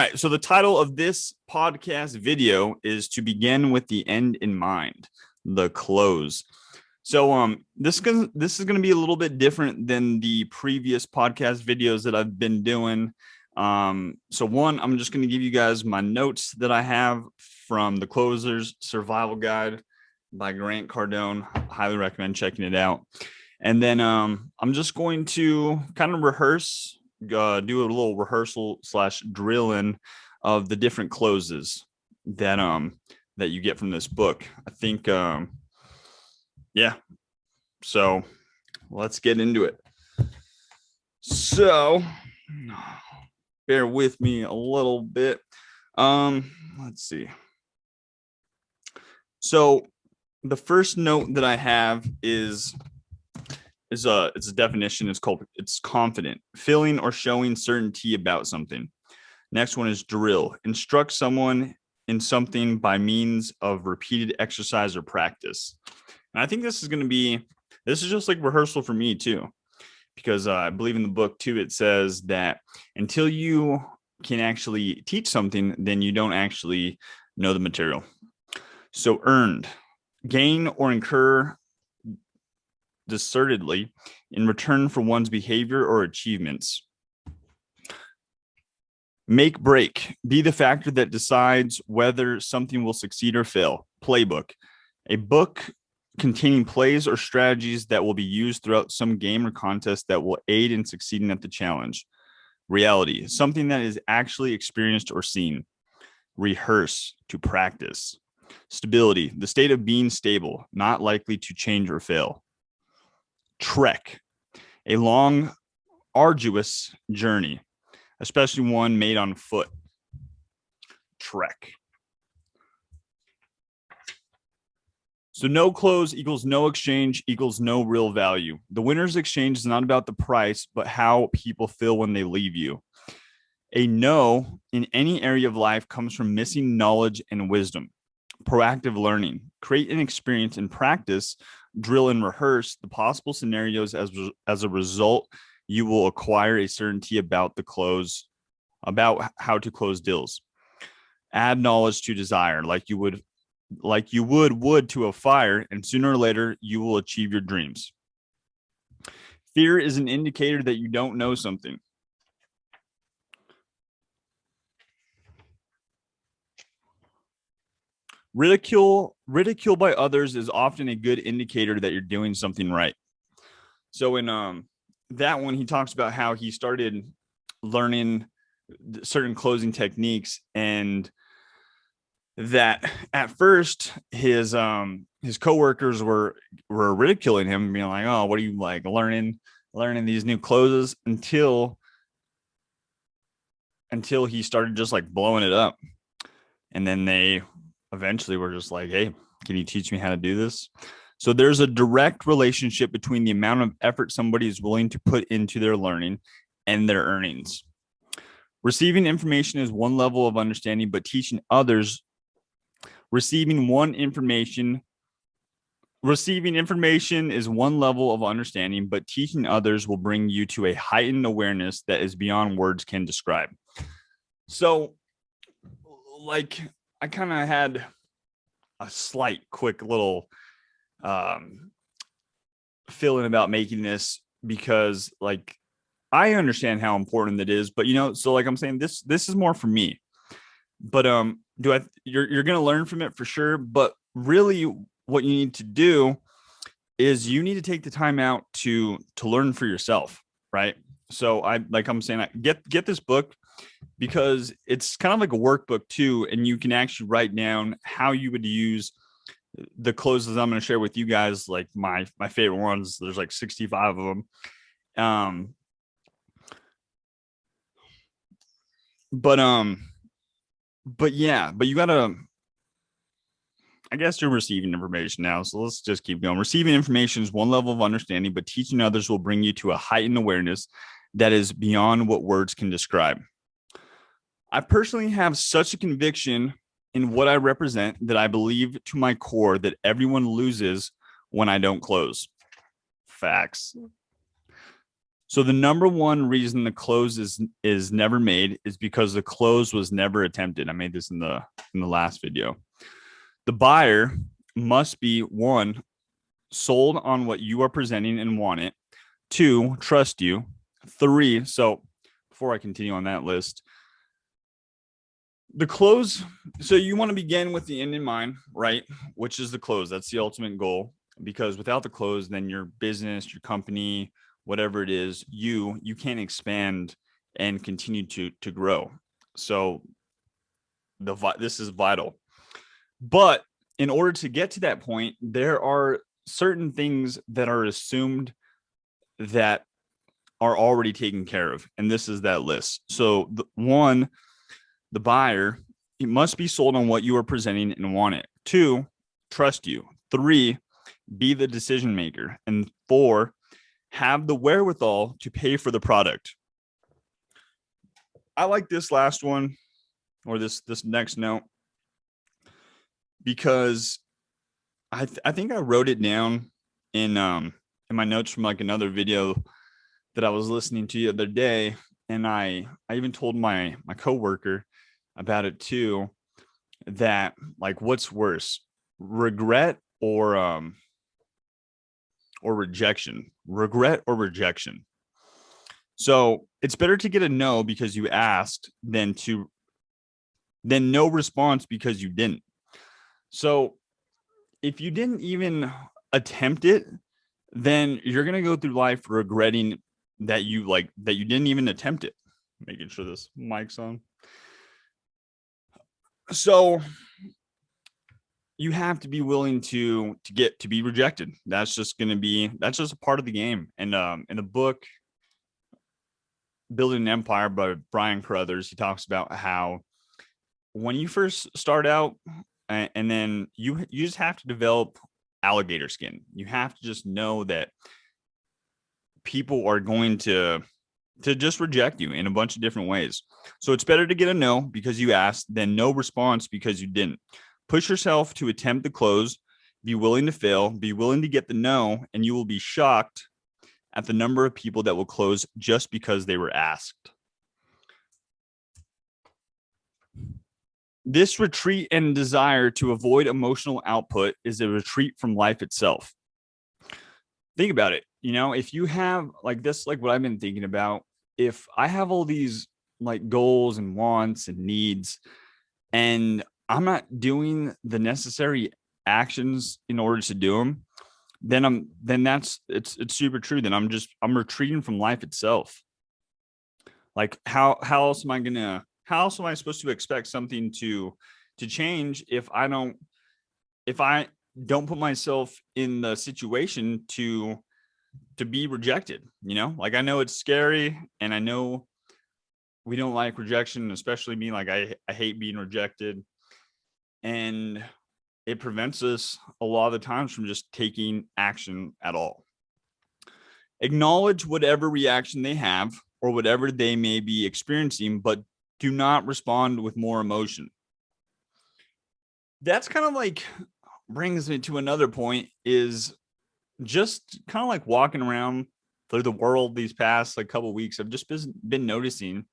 All right, so the title of this podcast video is To Begin with the End in Mind, the close. So this is gonna be a little bit different than the previous podcast videos that I've been doing. So one, I'm just gonna give you guys my notes that I have from the Closer's Survival Guide by Grant Cardone. Highly recommend checking it out. And then I'm just going to kind of rehearse, do a little rehearsal / drilling of the different closes that you get from this book. I think yeah. So let's get into it. So bear with me a little bit. Let's see. So the first note that I have is it's a definition. It's confident, feeling or showing certainty about something. Next one is drill, instruct someone in something by means of repeated exercise or practice. And I think this is just like rehearsal for me too, because I believe in the book too, it says that until you can actually teach something, then you don't actually know the material. So earned, gain or incur desertedly in return for one's behavior or achievements. Make break, be the factor that decides whether something will succeed or fail. Playbook, a book containing plays or strategies that will be used throughout some game or contest that will aid in succeeding at the challenge. Reality, something that is actually experienced or seen. Rehearse, to practice. Stability, the state of being stable, not likely to change or fail. Trek, a long, arduous journey, especially one made on foot. Trek. So no close equals no exchange equals no real value. The winner's exchange is not about the price, but how people feel when they leave you. A no in any area of life comes from missing knowledge and wisdom. Proactive learning, create an experience and practice, drill and rehearse the possible scenarios. As a result, you will acquire a certainty about how to close deals. Add knowledge to desire, like you would wood to a fire, and sooner or later you will achieve your dreams. Fear is an indicator that you don't know something. Ridicule by others is often a good indicator that you're doing something right. So in that one, he talks about how he started learning certain closing techniques, and that at first his coworkers were ridiculing him, being like, "Oh, what are you like learning these new closes?" until he started just like blowing it up. And then they eventually were just like, "Hey, can you teach me how to do this?" So there's a direct relationship between the amount of effort somebody is willing to put into their learning and their earnings. Receiving information is one level of understanding, but teaching others. Receiving information is one level of understanding, but teaching others will bring you to a heightened awareness that is beyond words can describe. So, like, I kind of had a slight, quick little feeling about making this, because, like, I understand how important it is, but so like I'm saying, this is more for me. But you're gonna learn from it for sure. But really, what you need to do is you need to take the time out to learn for yourself, right? So I'm saying, get this book, because it's kind of like a workbook too, and you can actually write down how you would use the closes I'm going to share with you guys. Like my favorite ones, there's like 65 of them. But you gotta, I guess you're receiving information now, so let's just keep going. Receiving information is one level of understanding, but teaching others will bring you to a heightened awareness that is beyond what words can describe. I personally have such a conviction in what I represent that I believe to my core that everyone loses when I don't close. Facts. So the number one reason the close is never made is because the close was never attempted. I made this in the last video. The buyer must be, one, sold on what you are presenting and want it. Two, trust you. Three, so before I continue on that list, the close, so you want to begin with the end in mind, right? Which is the close. That's the ultimate goal, because without the close, then your business, your company, whatever it is, you can't expand and continue to grow. So this is vital. But in order to get to that point, there are certain things that are assumed that are already taken care of, and this is that list. So one, the buyer, it must be sold on what you are presenting and want it. Two, trust you. Three, be the decision maker. And four, have the wherewithal to pay for the product. I like this last one, or this next note, because I think I wrote it down in my notes from like another video that I was listening to the other day, and I even told my coworker about it too, that like, what's worse, regret or rejection? Regret or rejection? So it's better to get a no because you asked than no response because you didn't. So if you didn't even attempt it, then you're going to go through life regretting that you didn't even attempt it. Making sure this mic's on. So you have to be willing to be rejected. That's just a part of the game. And in the book Building an Empire by Brian Carruthers, he talks about how when you first start out, and then you just have to develop alligator skin. You have to just know that people are going to just reject you in a bunch of different ways. So it's better to get a no because you asked than no response because you didn't. Push yourself to attempt the close, be willing to fail, be willing to get the no, and you will be shocked at the number of people that will close just because they were asked. This retreat and desire to avoid emotional output is a retreat from life itself. Think about it. If you have like this, like what I've been thinking about, if I have all these like goals and wants and needs, and I'm not doing the necessary actions in order to do them, then it's super true. Then I'm retreating from life itself. Like how else am I supposed to expect something to change if I don't put myself in the situation to be rejected? Like, I know it's scary, and I know we don't like rejection, especially me. Like, I hate being rejected, and it prevents us a lot of the times from just taking action at all. Acknowledge whatever reaction they have or whatever they may be experiencing, but do not respond with more emotion. That's kind of like brings me to another point, is just kind of like walking around through the world these past like couple of weeks. I've just been noticing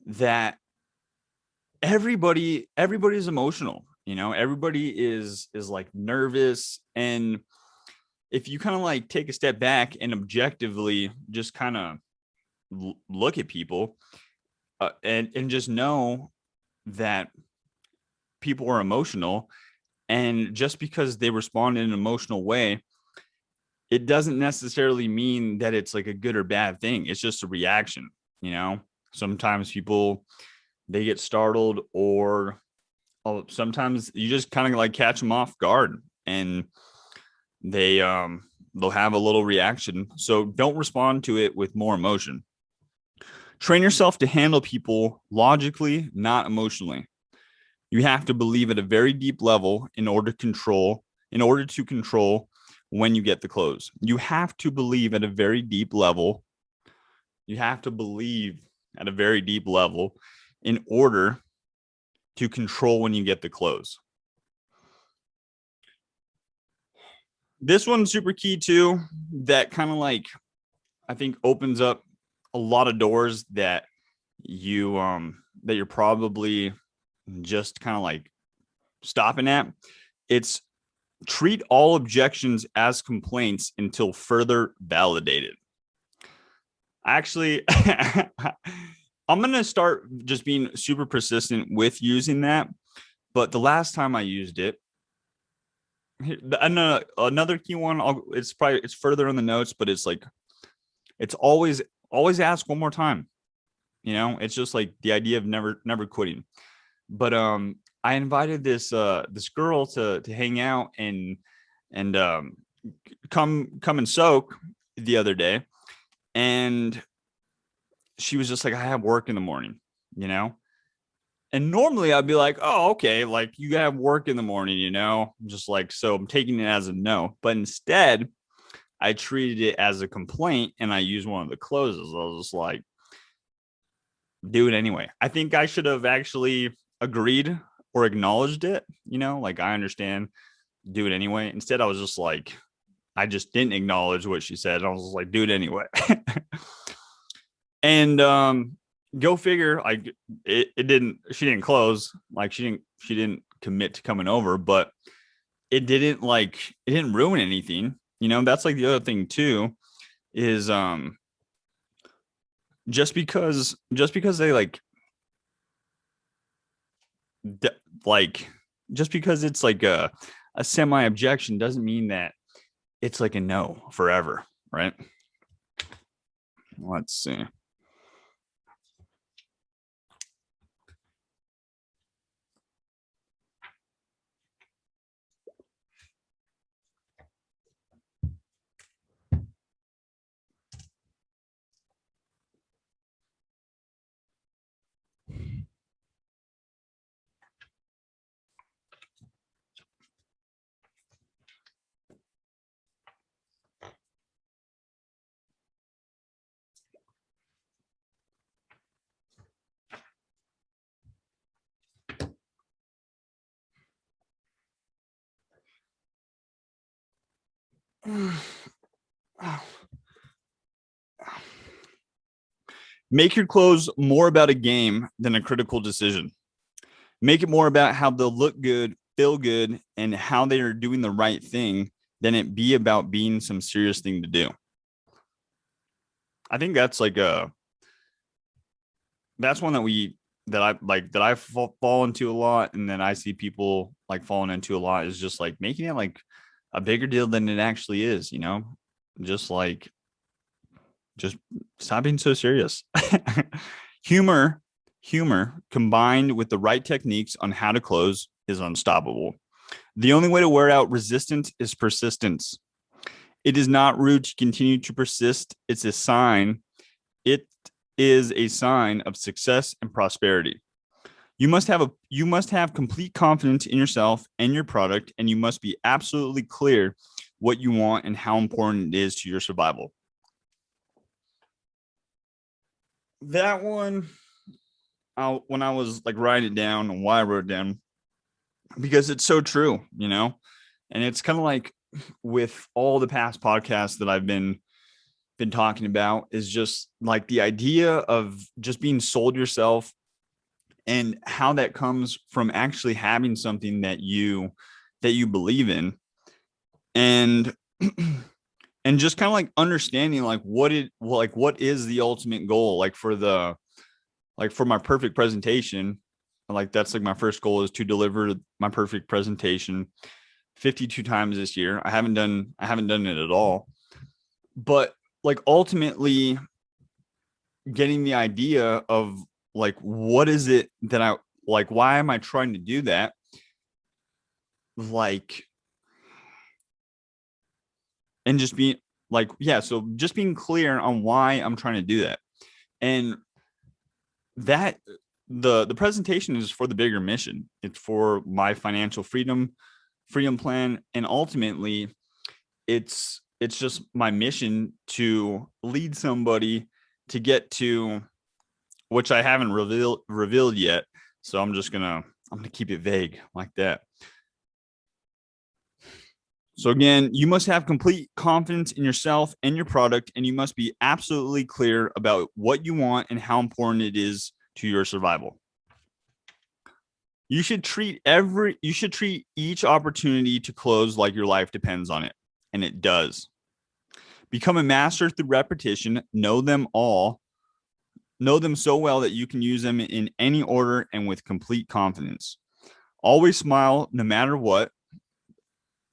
that everybody's emotional. Everybody is like nervous, and if you kind of like take a step back and objectively just kind of look at people, and just know that people are emotional, and just because they respond in an emotional way, it doesn't necessarily mean that it's like a good or bad thing. It's just a reaction. Sometimes people, they get startled, or sometimes you just kind of like catch them off guard, and they'll have a little reaction. So don't respond to it with more emotion. Train yourself to handle people logically, not emotionally. You have to believe at a very deep level in order to control when you get the close. You have to believe at a very deep level. You have to believe at a very deep level in order to control when you get the close. This one's super key too. That kind of like, I think opens up a lot of doors that you're probably just kind of like stopping at. It's treat all objections as complaints until further validated. Actually, I'm going to start just being super persistent with using that. But the last time I used it, another key one, it's further in the notes, but it's like, it's always ask one more time. It's just like the idea of never quitting. But I invited this girl to hang out and come and soak the other day, and she was just like, I have work in the morning, and normally I'd be like, oh, okay, like you have work in the morning, just like, so I'm taking it as a no. But instead I treated it as a complaint, and I used one of the closes. I was just like, do it anyway. I think I should have actually agreed or acknowledged it, like, I understand, do it anyway. Instead, I was just like, I just didn't acknowledge what she said. I was just like, do it anyway. And go figure, like she didn't close, like she didn't commit to coming over, but it didn't ruin anything. That's like the other thing too, is just because they like just because it's like a semi objection doesn't mean that it's like a no forever, right? Let's see. Make your clothes more about a game than a critical decision. Make it more about how they'll look good, feel good, and how they are doing the right thing than it be about being some serious thing to do. I think that's like that's one that I fall into a lot, and then I see people like falling into a lot, is just like making it like a bigger deal than it actually is, just like, just stop being so serious. humor humor combined with the right techniques on how to close is unstoppable. The only way to wear out resistance is persistence. It is not rude to continue to persist. It is a sign of success and prosperity. You must have complete confidence in yourself and your product, and you must be absolutely clear what you want and how important it is to your survival. That one, when I was like writing it down, and why I wrote it down, because it's so true, and it's kind of like with all the past podcasts that I've been talking about, is just like the idea of just being sold yourself, and how that comes from actually having something that you believe in, and and just kind of like understanding like what is the ultimate goal, like for my perfect presentation. Like, that's like my first goal, is to deliver my perfect presentation 52 times this year. I haven't done it at all, but like ultimately getting the idea of like, what is it that I like, why am I trying to do that? Like, and just being like, yeah, so just being clear on why I'm trying to do that. And that the presentation is for the bigger mission. It's for my financial freedom plan, and ultimately it's just my mission to lead somebody to get to, which I haven't revealed yet. So I'm gonna keep it vague like that. So again, you must have complete confidence in yourself and your product, and you must be absolutely clear about what you want and how important it is to your survival. You should treat each opportunity to close like your life depends on it, and it does. Become a master through repetition. Know them all. Know them so well that you can use them in any order and with complete confidence. Always smile no matter what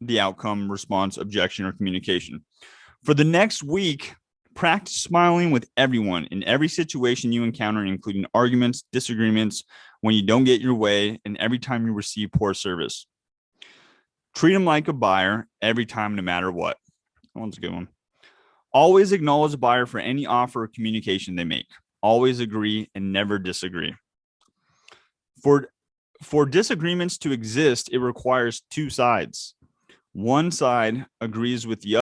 the outcome, response, objection, or communication. For the next week, practice smiling with everyone in every situation you encounter, including arguments, disagreements, when you don't get your way, and every time you receive poor service. Treat them like a buyer every time, no matter what. That one's a good one. Always acknowledge a buyer for any offer or communication they make. Always agree and never disagree. For disagreements to exist, it requires two sides. One side agrees with the